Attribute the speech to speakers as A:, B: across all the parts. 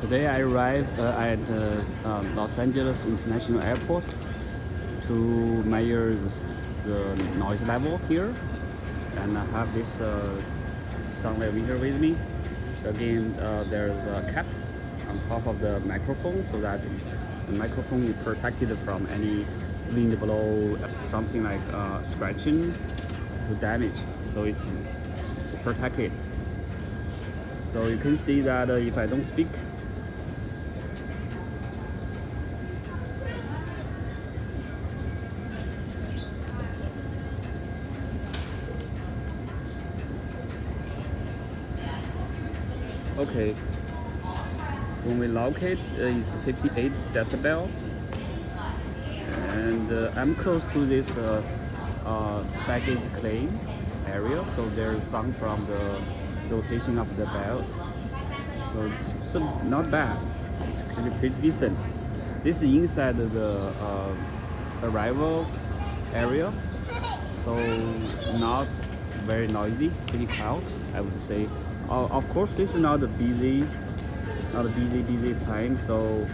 A: Today I arrived at Los Angeles International Airport to measure the noise level here, and I have this sound meter with me. Again, there's a cap on top of the microphone so that the microphone is protected from any wind blow, something like scratching to damage. So it's protected. So you can see that if I don't speak, okay, when we locate, it's 58 decibel, and I'm close to this baggage claim area, so there's sound from the rotation of the belt. So it's not bad. It's actually pretty decent. This is inside the arrival area, so not very noisy, pretty quiet, I would say. Of course, this is not a busy time, so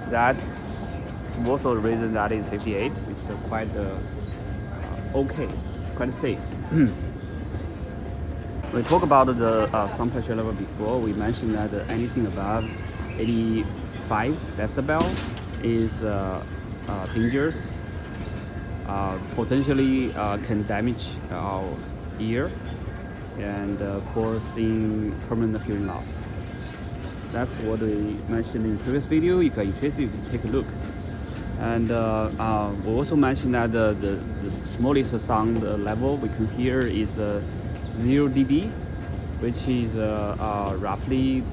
A: that's also the reason that it's 58. It's quite okay, quite safe. We talked about the sound pressure level before. We mentioned that anything above 85 decibel is dangerous. Potentially can damage our ear and causing permanent hearing loss. That's what we mentioned in the previous video. If you're interested, you can take a look. And we also mentioned that the smallest sound level we can hear is 0 dB, which is roughly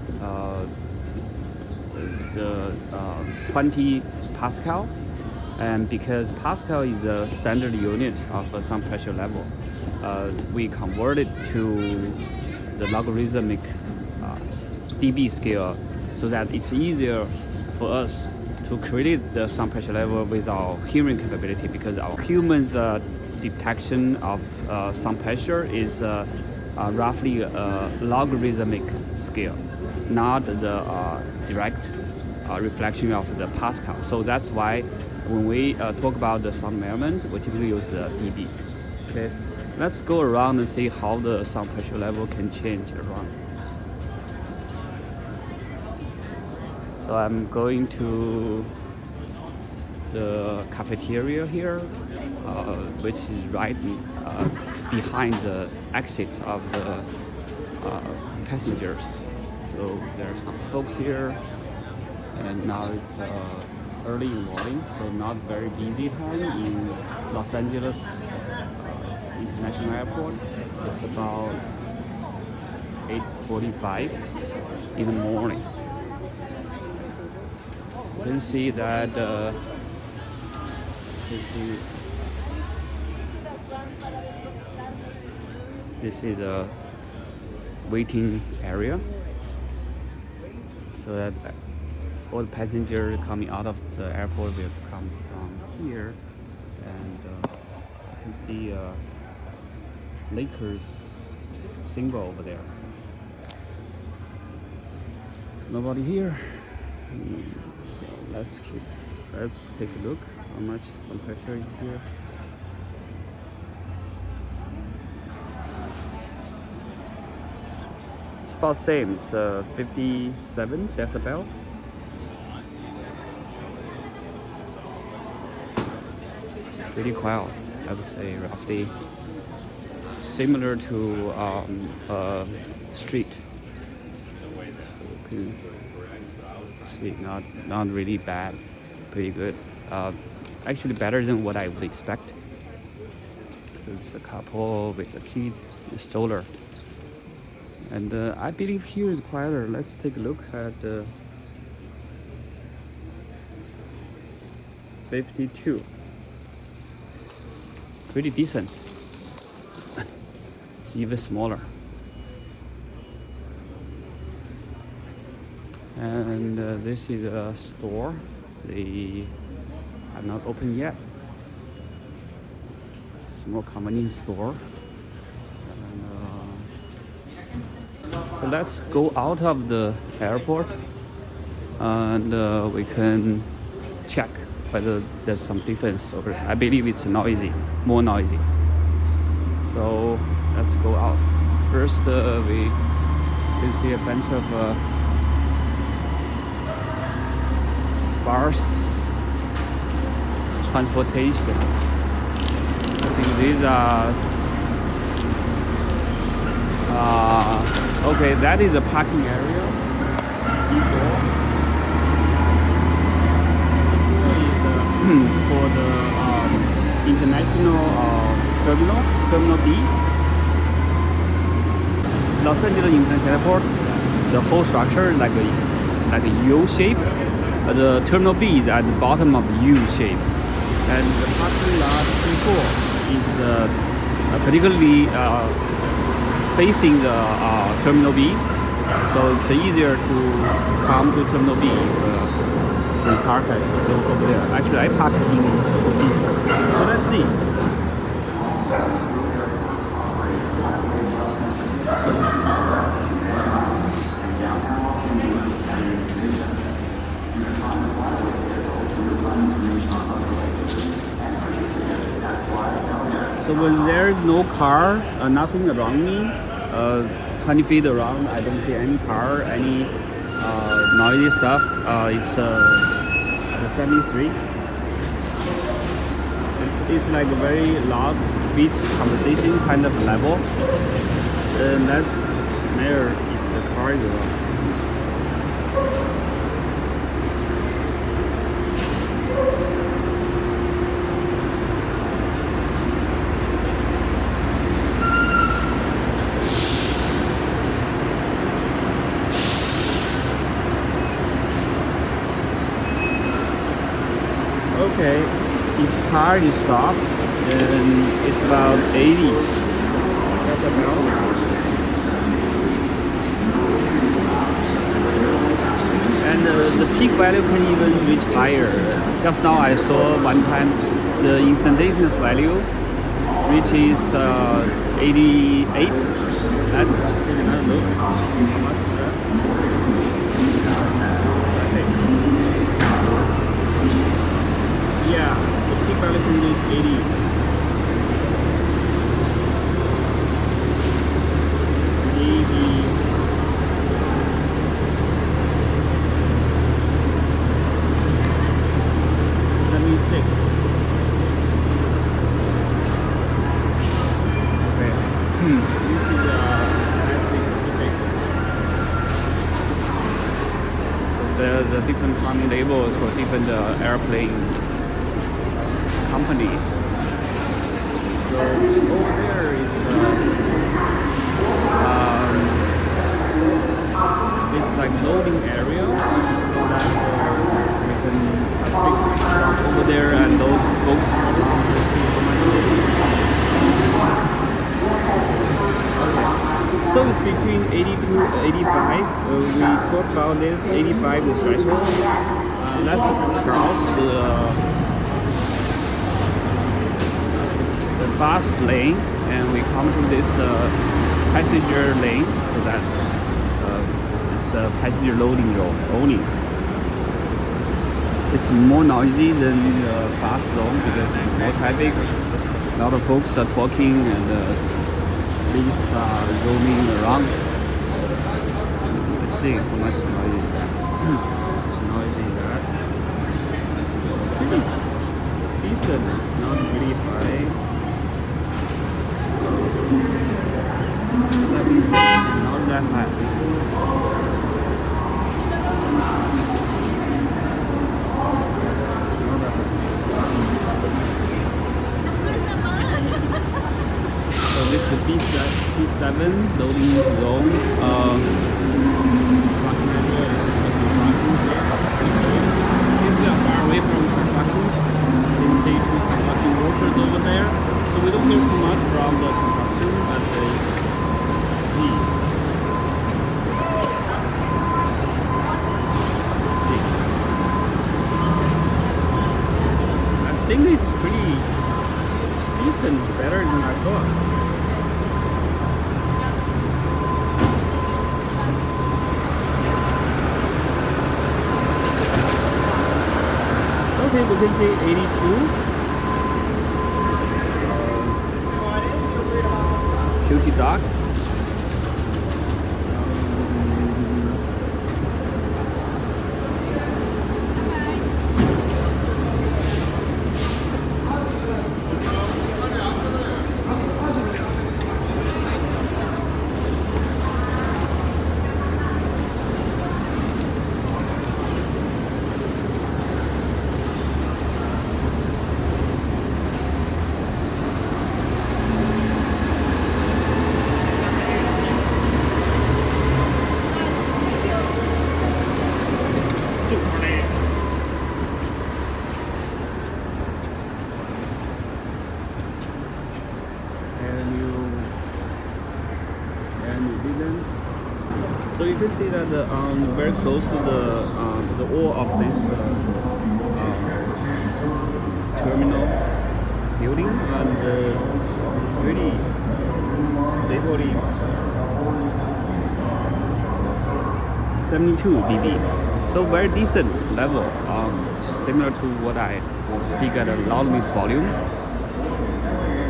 A: 20 Pascal. And because Pascal is the standard unit of sound pressure level, we convert it to the logarithmic dB scale so that it's easier for us to create the sound pressure level with our hearing capability, because our humans detection of sound pressure is roughly a logarithmic scale, not the direct reflection of the Pascal. So that's why when we talk about the sound measurement, we typically use dB. Okay, let's go around and see how the sound pressure level can change around. So I'm going to the cafeteria here, which is right behind the exit of the passengers. So there are some folks here, and now it's early in the morning, so not very busy time in Los Angeles International Airport. It's about 8:45 in the morning. You can see that this is a waiting area, so that all the passengers coming out of the airport will come from here, and you can see Lakers symbol over there. Nobody here. So let's take a look how much sound pressure is here. It's about same. It's 57 decibel. Pretty quiet, I would say, roughly similar to a street. So you can see, not really bad, pretty good. Actually better than what I would expect. So it's a couple with a kid, a stroller. And I believe here is quieter. Let's take a look at 52. Pretty decent. It's even smaller. And this is a store. They are not open yet. Small convenience store. And So let's go out of the airport and we can check whether there's some difference over there. I believe it's noisy, more noisy. So let's go out. First, we can see a bunch of bars, transportation. I think these are okay. That is a parking area. E4 is for the international terminal B. Los Angeles International Airport, the whole structure like a U shape. The terminal B is at the bottom of the U shape, and the parking lot E4 is particularly facing the terminal B, so it's easier to come to terminal B if we park over there. Actually, I parked in E4. So let's see. So when there is no car, nothing around me, 20 feet around, I don't see any car, any noisy stuff. It's a 73. It's like a very loud speech conversation kind of level. And that's there if the car is around. Okay, if car is stopped, then it's about 80 decibel. And the peak value can even reach higher. Just now I saw one time the instantaneous value reaches 88. That's actually another look. How much is that? Yeah, the peak value can reach 80. 76. Okay. This is Pacific. So there's a different timing labels for different airplane companies. So over there it's like loading area, so that we can pick stuff over there and those folks around to see how much it is. Okay. So it's between 80 to 85. We talked about this 85 the threshold. Let's cross the bus lane and we come to this passenger lane, so that it's a passenger loading zone only. It's more noisy than the bus zone because there's more traffic. A lot of folks are talking and police are roaming around. Let's see how much noise that. Pretty decent. It's not really high. 76, not that high. So this is B7 loading zone. Since we are far away from construction, you can see two construction workers over there. So we don't hear too much from the construction, but I think it's pretty decent, better than I thought. occupancy 82. QT dog. So you can see that very close to the wall of this terminal building, and it's really stably 72 dB. So very decent level, similar to what I speak at a loudness volume.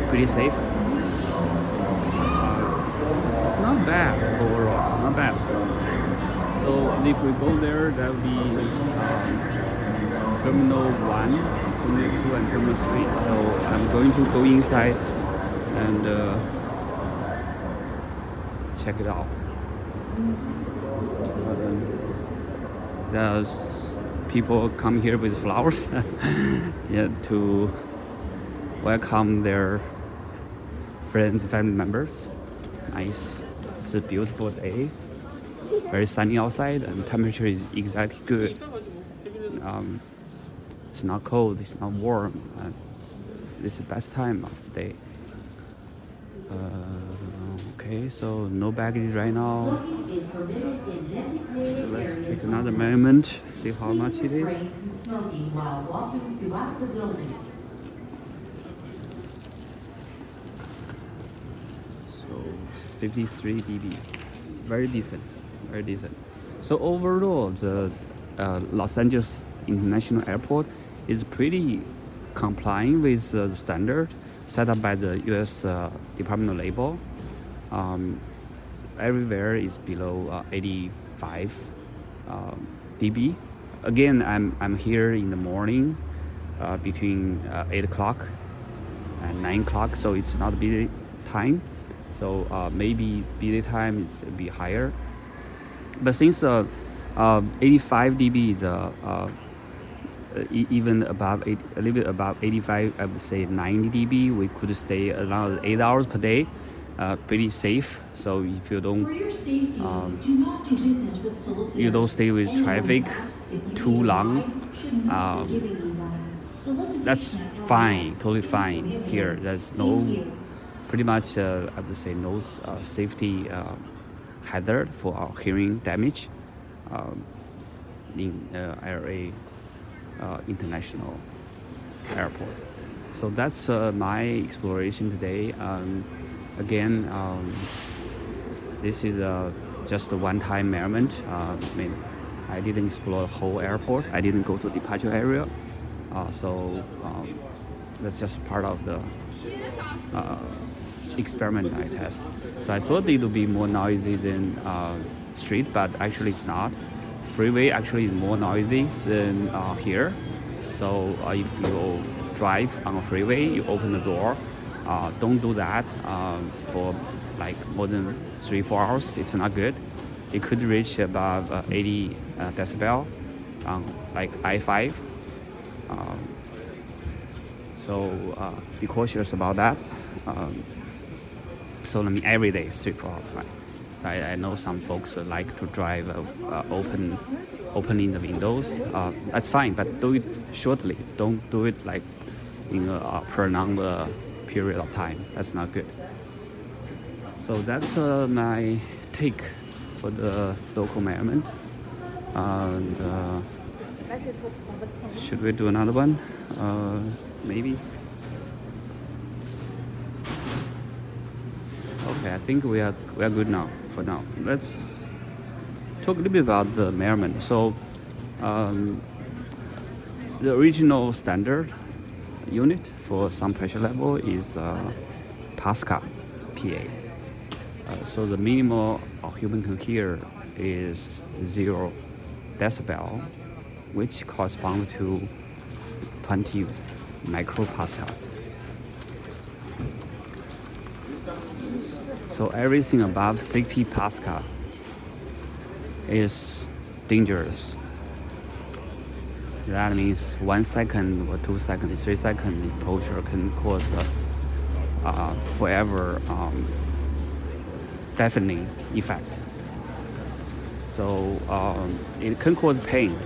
A: Pretty safe. It's not bad overall. It's not bad. So if we go there, that would be Terminal 1, Terminal 2, and Terminal 3. So I'm going to go inside and check it out. There's people come here with flowers yeah, to welcome their friends, family members. Nice. It's a beautiful day. Very sunny outside, and temperature is exactly good. It's not cold, it's not warm, and this is the best time of the day. Okay, so no baggage right now. So let's take another measurement, see how much it is. So it's 53 dB. Very decent, very decent. So overall, the Los Angeles International Airport is pretty complying with the standard set up by the U.S. Department of Labor. Everywhere is below 85 dB. Again, I'm here in the morning between 8 o'clock and 9 o'clock, so it's not busy time. So maybe busy time is a bit higher. But since 85 dB is even above a little bit above 85, I would say 90 dB, we could stay around 8 hours per day. Pretty safe. So if you don't stay with traffic too long, that's fine, totally fine here. There's no pretty much I would say no safety hazard for our hearing damage in LA International Airport. So that's my exploration today. Again, this is just a one-time measurement. I didn't explore the whole airport. I didn't go to the departure area. So that's just part of the experiment I test. So I thought it would be more noisy than street, but actually it's not. Freeway actually is more noisy than here. So if you drive on a freeway, you open the door. Don't do that for like more than 3-4 hours. It's not good. It could reach above 80 decibel on like I-5. So be cautious about that. So I mean, every day 3-4 hours. I know some folks like to drive opening the windows. That's fine, but do it shortly. Don't do it like in a prolonged period of time. That's not good. So that's my take for the local measurement. And should we do another one? Maybe. Okay, I think we are good now. For now, let's talk a little bit about the measurement. So the the original standard unit for sound pressure level is Pascal, PA. So the minimum human can hear is 0 decibel, which corresponds to 20 micropascal. So everything above 60 pascal is dangerous. That means 1 second or 2 seconds, 3 seconds exposure can cause forever deafening effect. So it can cause pain,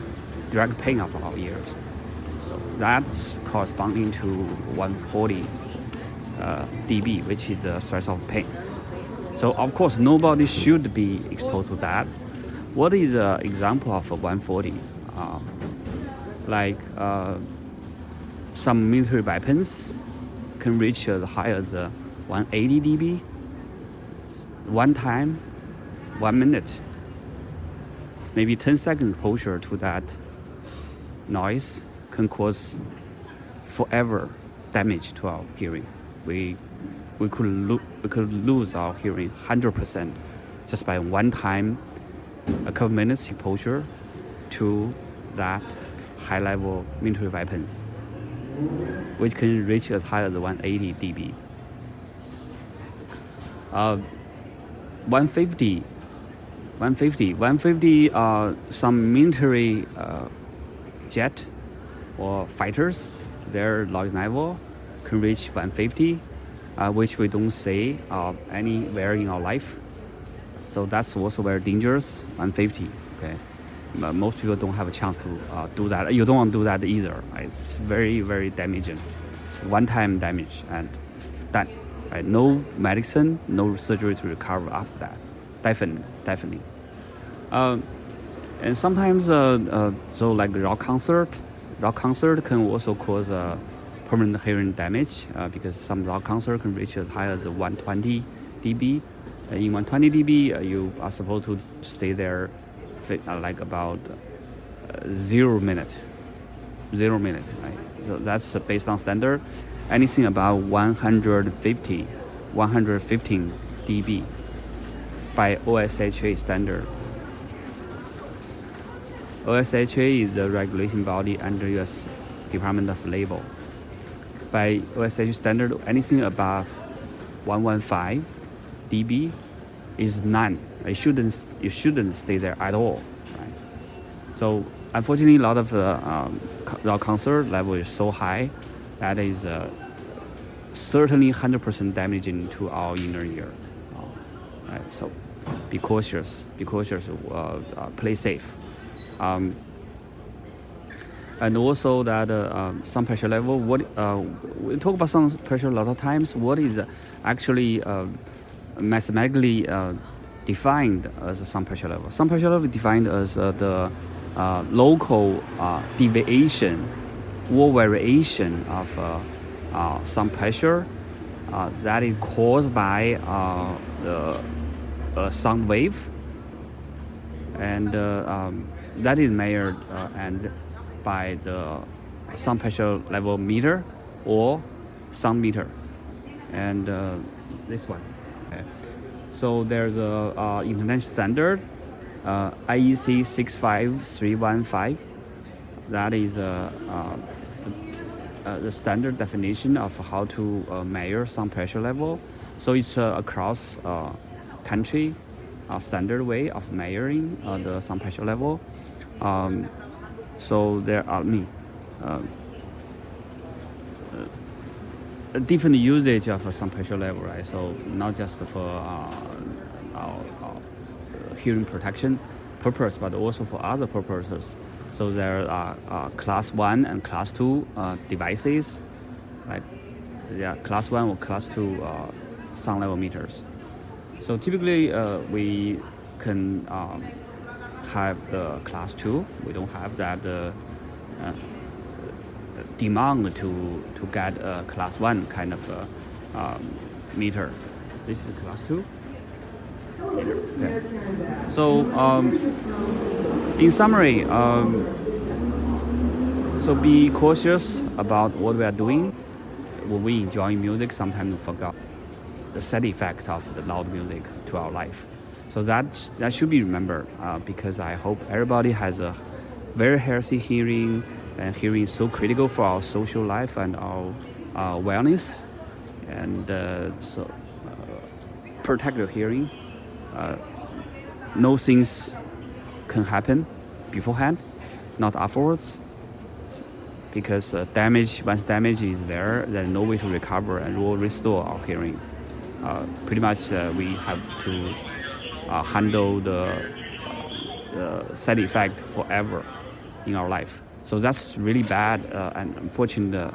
A: direct pain of our ears. So that's corresponding to 140 dB, which is the threshold of pain. So of course nobody should be exposed to that. What is an example of 140? Some military weapons can reach as high as 180 dB. One time, 1 minute, maybe 10 seconds exposure to that noise can cause forever damage to our hearing. We could lose our hearing 100% just by one time, a couple minutes exposure to that high-level military weapons, which can reach as high as 180 dB. 150, some military jet or fighters, their noise level can reach 150, which we don't see anywhere in our life. So that's also very dangerous, 150, okay? Most people don't have a chance to do that. You don't want to do that either, right? It's very, very damaging. It's one-time damage and done. Right? No medicine, no surgery to recover after that. Definitely. And sometimes, so like rock concert can also cause permanent hearing damage because some rock concert can reach as high as 120 dB. In 120 dB, you are supposed to stay there like about 0 minute, right? So that's based on standard. Anything about 115 dB by OSHA standard. OSHA is the regulation body under U.S. Department of Labor. By OSHA standard, anything above 115 dB is none. You shouldn't stay there at all, right? So unfortunately, a lot of rock concert level is so high that is certainly 100% damaging to our inner ear. Right? So be cautious. Play safe. And also that sound pressure level. What we talk about sound pressure a lot of times. What is actually mathematically defined as a sound pressure level? Sound pressure level defined as the local deviation or variation of sound pressure that is caused by the sound wave, and that is measured and by the sound pressure level meter or sound meter, and this one. Okay. So there's a international standard, IEC 65315. That is the standard definition of how to measure sound pressure level. So it's across country standard way of measuring the sound pressure level. So there are different usage of a sound pressure level, right? So not just for our hearing protection purpose, but also for other purposes. So there are class 1 and class 2 devices, right? Yeah, class 1 or class 2 sound level meters. So typically we can have the class 2. We don't have that demand to get a class 1 kind of meter. This is class 2 meter. Okay. So in summary, So be cautious about what we are doing. When we enjoy music, sometimes we forget the side effect of the loud music to our life. So that should be remembered because I hope everybody has a very healthy hearing, and hearing is so critical for our social life and our wellness. And protect your hearing. No things can happen beforehand, not afterwards. Because once damage is there, there's no way to recover and will restore our hearing. Pretty much we have to handle the side effect forever in our life. So that's really bad and unfortunate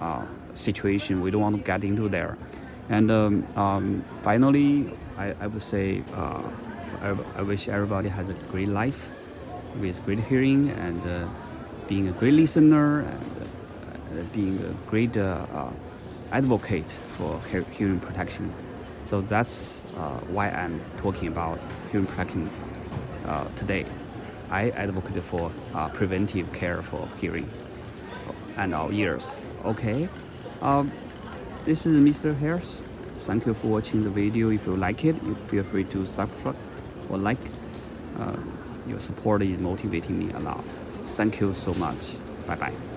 A: situation. We don't want to get into there. And finally, I would say I wish everybody has a great life with great hearing and being a great listener and being a great advocate for hearing protection. So that's why I'm talking about hearing protection today. I advocate for preventive care for hearing and our ears. Okay, this is Mr. Harris. Thank you for watching the video. If you like it, you feel free to subscribe or like. Your support is motivating me a lot. Thank you so much. Bye bye.